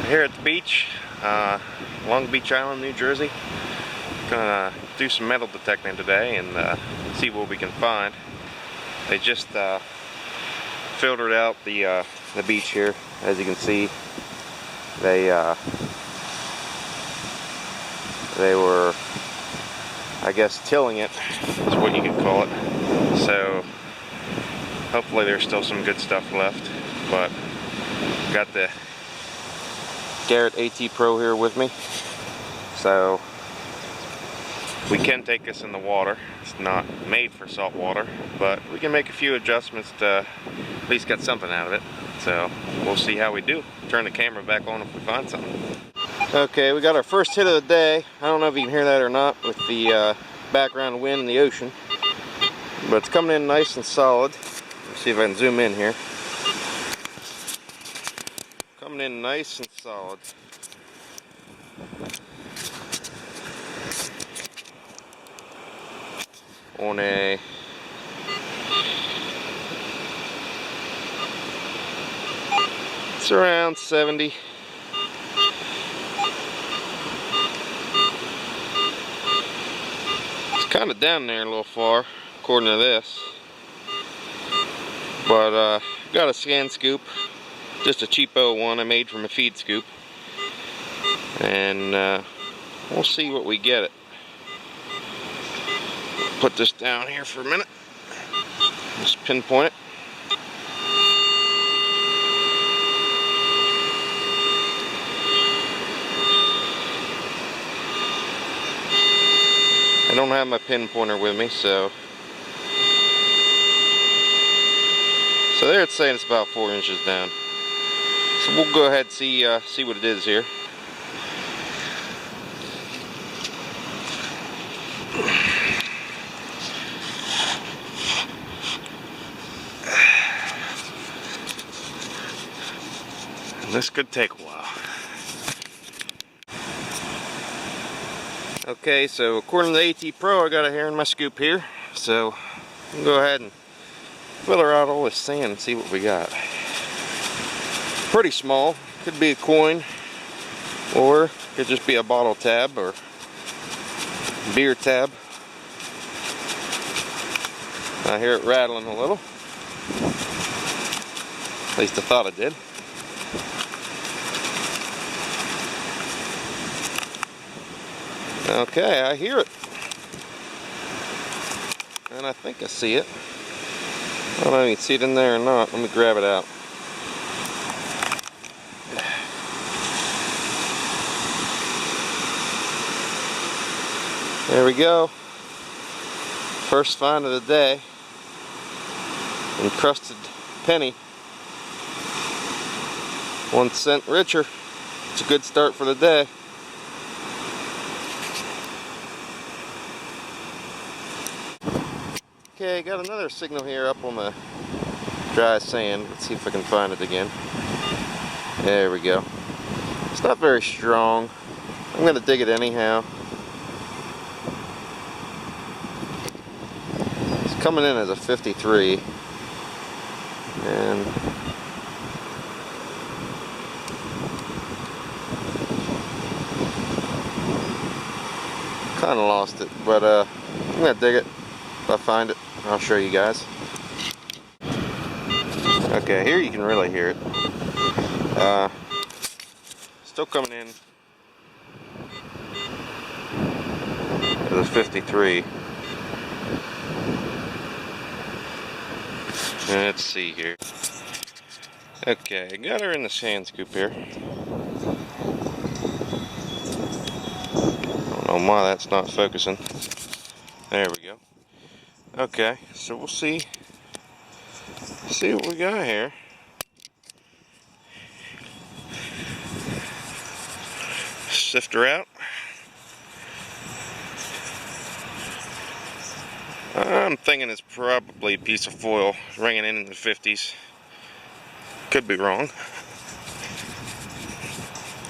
Here at the beach, Long Beach Island, New Jersey. Gonna do some metal detecting today and see what we can find. They just filtered out the beach here, as you can see. They were, I guess, tilling it is what you could call it. So hopefully there's still some good stuff left. But got the Garrett AT Pro here with me, so we can take this in the water. It's not made for salt water, but we can make a few adjustments to at least get something out of it. So we'll see how we do. Turn the camera back on if we find something. Okay, we got our first hit of the day. I don't know if you can hear that or not with the background wind in the ocean, but it's coming in nice and solid. Let's see if I can zoom in here. Coming in nice and solid. On a it's around 70. It's kind of down there a little far, according to this. But got a scan scoop. Just a cheapo one I made from a feed scoop, and we'll see what we get it. Put this down here for a minute. Just pinpoint it. I don't have my pinpointer with me, so there it's saying it's about 4 inches down. So we'll go ahead and see what it is here. And this could take a while. Okay, so according to the AT Pro, I got a hair in my scoop here. So we'll go ahead and filter out all this sand and see what we got. Pretty small. Could be a coin, or could just be a bottle tab or beer tab. I hear it rattling a little. At least I thought it did. Okay, I hear it. And I think I see it. I don't know if you can see it in there or not. Let me grab it out. There we go. First find of the day. Encrusted penny. 1 cent richer. It's a good start for the day. Okay, got another signal here up on the dry sand. Let's see if I can find it again. There we go. It's not very strong. I'm going to dig it anyhow. It's coming in as a 53. And kind of lost it, but I'm going to dig it. If I find it, I'll show you guys. Okay, here you can really hear it. Still coming in as a 53. Let's see here. Okay, got her in the sand scoop here. Don't know why that's not focusing. There we go. Okay, so we'll see what we got here. Sift her out. I'm thinking it's probably a piece of foil ringing in the 50s. Could be wrong,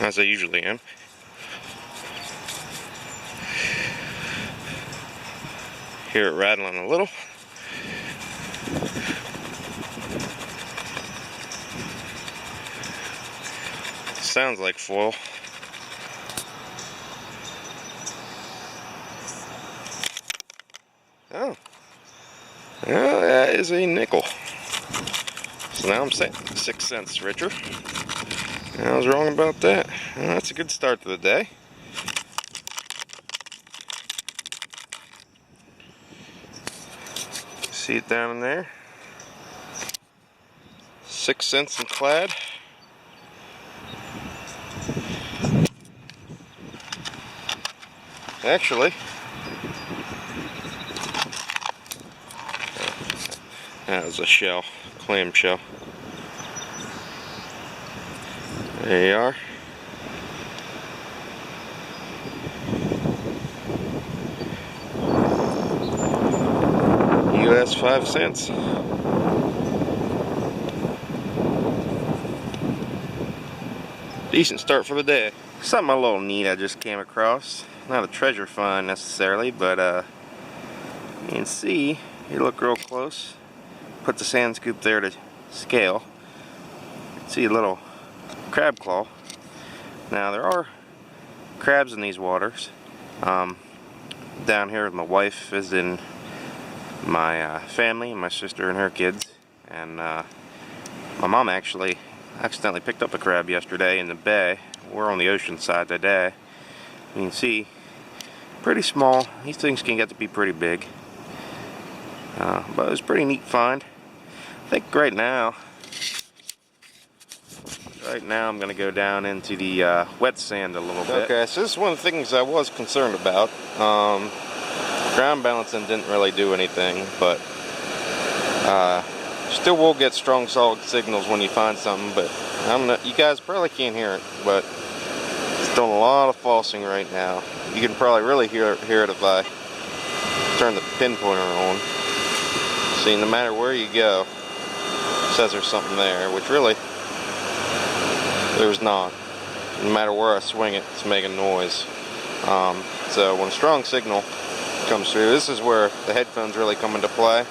as I usually am. Hear it rattling a little. Sounds like foil. Oh. Well, that is a nickel. So now I'm 6 cents richer. I was wrong about that. Well, that's a good start to the day. See it down in there? 6 cents in clad. Actually, that was a shell, clam shell. There you are. US 5 cents. Decent start for the day. Something a little neat I just came across. Not a treasure find necessarily, but you can see, you look real close. Put the sand scoop there to scale. You can see a little crab claw. Now there are crabs in these waters. Down here with my wife visiting my family and my sister and her kids, and my mom actually accidentally picked up a crab yesterday in the bay. We're on the ocean side today. You can see, pretty small. These things can get to be pretty big, but it was a pretty neat find. I think right now I'm going to go down into the wet sand a little bit. Okay, so this is one of the things I was concerned about. Ground balancing didn't really do anything, but still will get strong solid signals when you find something. But you guys probably can't hear it, but it's doing a lot of falsing right now. You can probably really hear it if I turn the pinpointer on. See, no matter where you go, it says there's something there, which really there's not. No matter where I swing it, it's making noise. So when a strong signal comes through, this is where the headphones really come into play.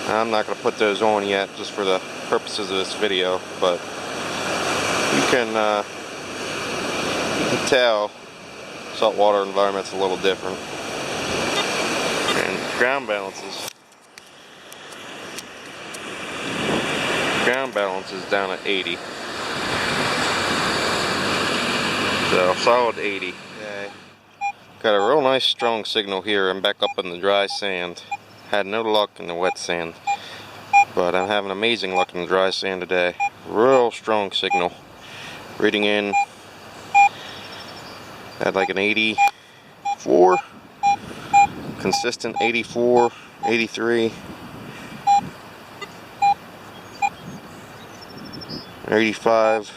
I'm not going to put those on yet, just for the purposes of this video, but you can tell saltwater environment's a little different. And ground balance is down at 80. So solid 80. Okay. Got a real nice strong signal here. I'm back up in the dry sand. Had no luck in the wet sand, but I'm having amazing luck in the dry sand today. Real strong signal. Reading in at like an 84. Consistent 84, 83. 85.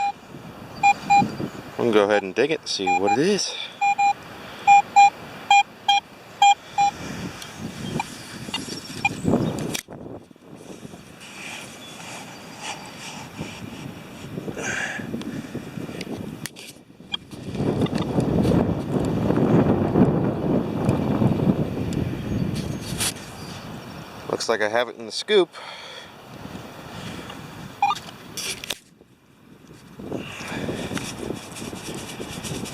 I'm going to go ahead and dig it and see what it is. Looks like I have it in the scoop.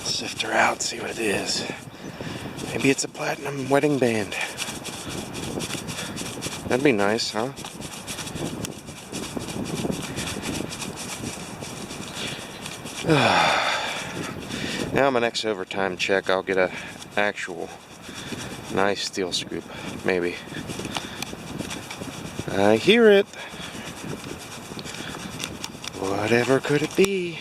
Sift her out, see what it is. Maybe it's a platinum wedding band. That'd be nice, huh? Now my next overtime check, I'll get a actual nice steel scoop, maybe. I hear it. Whatever could it be?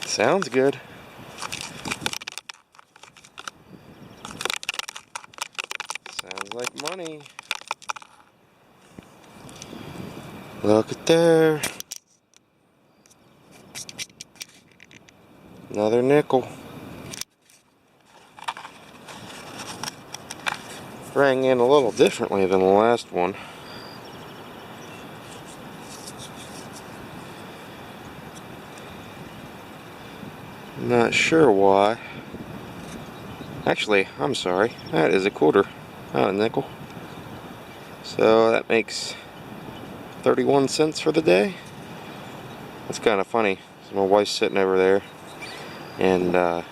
Sounds good. Sounds like money. Look at there. Another nickel. Rang in a little differently than the last one. Not sure why. Actually, I'm sorry. That is a quarter, not a nickel. So that makes 31 cents for the day. That's kind of funny. So my wife's sitting over there, and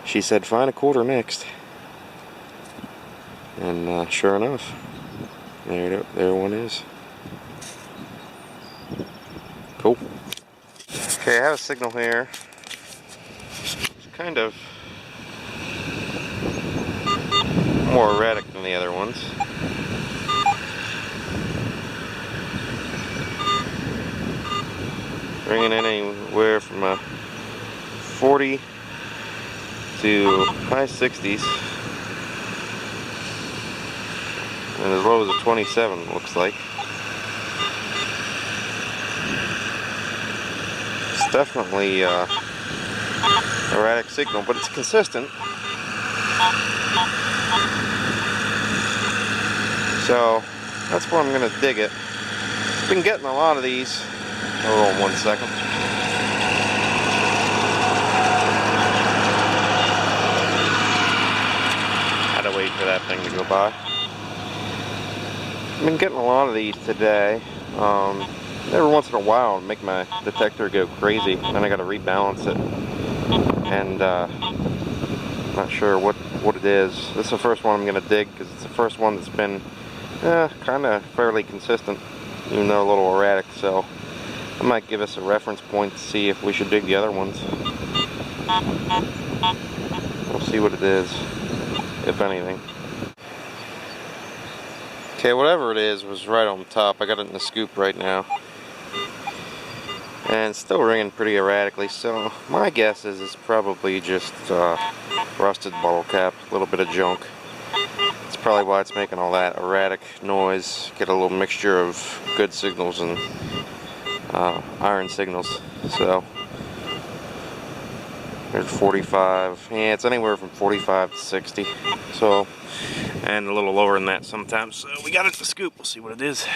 she said, "Find a quarter next." And sure enough, there one is. Cool. Okay, I have a signal here. It's kind of more erratic than the other ones. Ringing in anywhere from a 40 to high 60s, and as low as a 27, it looks like. It's definitely erratic signal, but it's consistent. So that's where I'm going to dig it. Been getting a lot of these. Hold on 1 second. Had to wait for that thing to go by. Been getting a lot of these today. Every once in a while, make my detector go crazy. Then I got to rebalance it, and not sure what it is. This is the first one I'm going to dig because it's the first one that's been kind of fairly consistent, even though a little erratic. So I might give us a reference point to see if we should dig the other ones. We'll see what it is, if anything. Okay, whatever it is was right on top. I got it in the scoop right now. And it's still ringing pretty erratically, so my guess is it's probably just rusted bottle cap, a little bit of junk. That's probably why it's making all that erratic noise. Get a little mixture of good signals and iron signals. So there's 45. Yeah, it's anywhere from 45 to 60. So, and a little lower than that sometimes. So we got it in the scoop. We'll see what it is.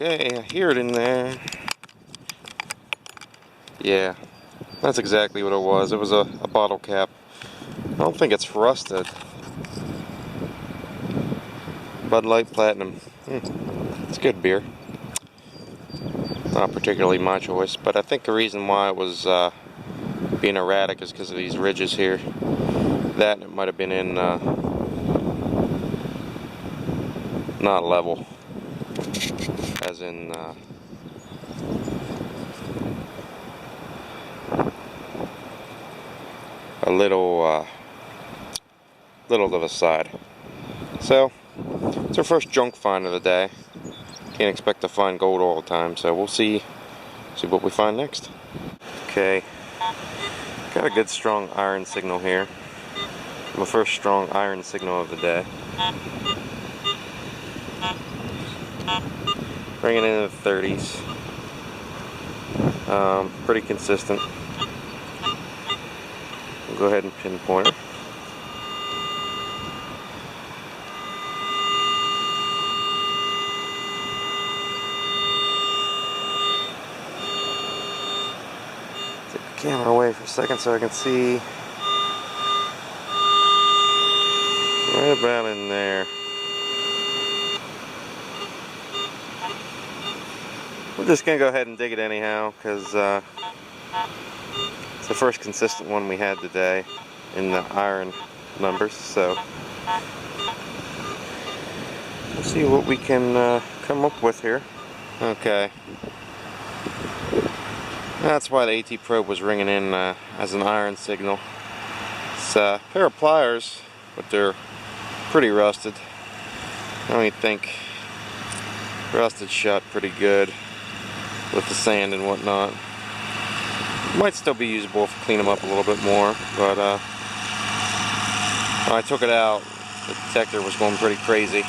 Okay, I hear it in there. Yeah, that's exactly what it was. It was a bottle cap. I don't think it's rusted. Bud Light Platinum. It's good beer. Not particularly my choice, but I think the reason why it was being erratic is because of these ridges here. That and it might have been in not level. As in a little to the side. So it's our first junk find of the day. Can't expect to find gold all the time, so we'll see what we find next. Okay, got a good strong iron signal here. My first strong iron signal of the day. Bringing in the 30s. Pretty consistent. We'll go ahead and pinpoint it. Take the camera away for a second so I can see. Right about in there. We're just going to go ahead and dig it anyhow, because it's the first consistent one we had today in the iron numbers, so we'll see what we can come up with here. Okay. That's why the AT probe was ringing in as an iron signal. It's a pair of pliers, but they're pretty rusted. I don't think rusted shut pretty good with the sand and whatnot. Might still be usable if I clean them up a little bit more, but when I took it out, the detector was going pretty crazy.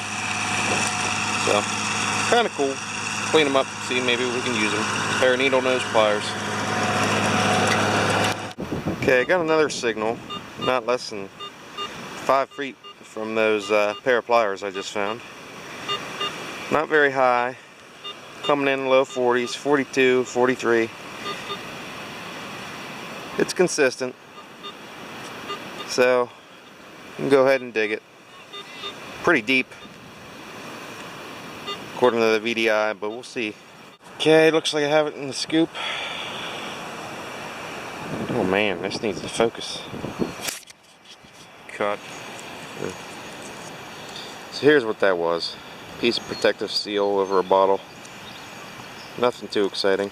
So, kind of cool. Clean them up, see maybe we can use them. Pair of needle nose pliers. Okay, I got another signal, not less than 5 feet from those pair of pliers I just found. Not very high, coming in low 40s, 42, 43. It's consistent, so you can go ahead and dig it. Pretty deep, according to the VDI, but we'll see. Okay, looks like I have it in the scoop. Oh man, this needs to focus. Cut. So here's what that was. Piece of protective seal over a bottle. Nothing too exciting.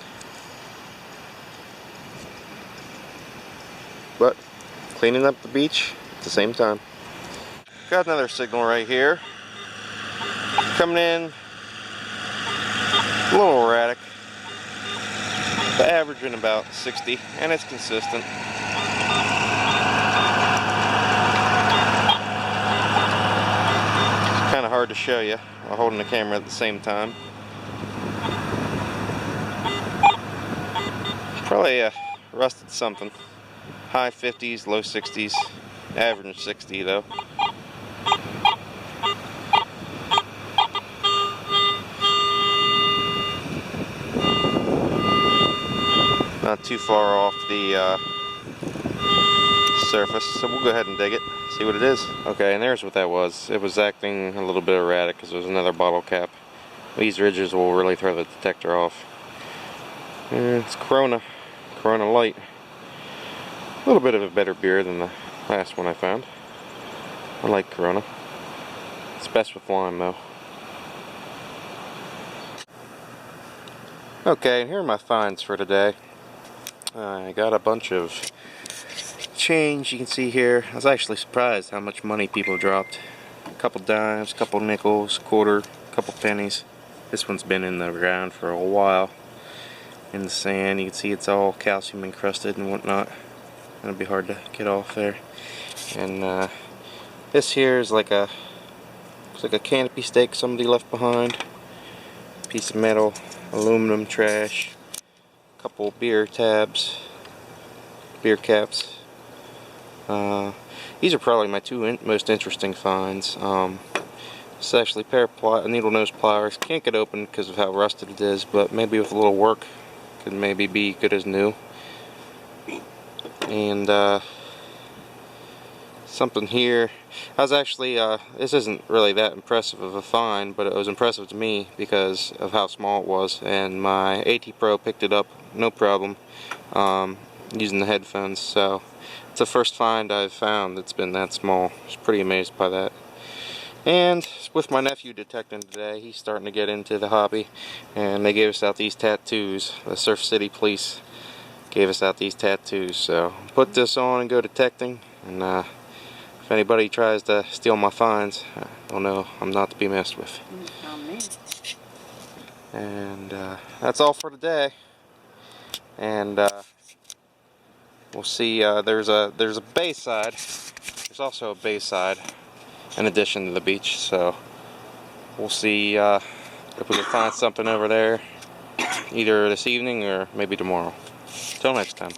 But cleaning up the beach at the same time. Got another signal right here. Coming in a little erratic. But averaging about 60, and it's consistent. It's kind of hard to show you while holding the camera at the same time. Probably rusted something. High 50s, low 60s, average 60 though. Not too far off the surface, so we'll go ahead and dig it, see what it is. Okay, and there's what that was. It was acting a little bit erratic because there was another bottle cap. These ridges will really throw the detector off. And it's Corona Light. A little bit of a better beer than the last one I found. I like Corona. It's best with lime though. Okay, and here are my finds for today. I got a bunch of change, you can see here. I was actually surprised how much money people dropped. A couple dimes, a couple nickels, quarter, a couple pennies. This one's been in the ground for a while. In the sand, you can see it's all calcium encrusted and whatnot. It'll be hard to get off there. And this here is like looks like a canopy stake somebody left behind. Piece of metal, aluminum trash, a couple beer tabs, beer caps. These are probably my two most interesting finds. It's actually a pair of needle nose pliers. Can't get open because of how rusted it is, but maybe with a little work could maybe be good as new. And something here. I was actually, this isn't really that impressive of a find, but it was impressive to me because of how small it was, and my AT Pro picked it up no problem using the headphones. So it's the first find I've found that's been that small. I was pretty amazed by that. And with my nephew detecting today, he's starting to get into the hobby, and they gave us out these tattoos. The Surf City Police gave us out these tattoos, so put this on and go detecting, and if anybody tries to steal my finds, they'll know I'm not to be messed with. And that's all for today. And we'll see. There's a bay side. There's also a bay side in addition to the beach, so we'll see if we can find something over there either this evening or maybe tomorrow. Till next time.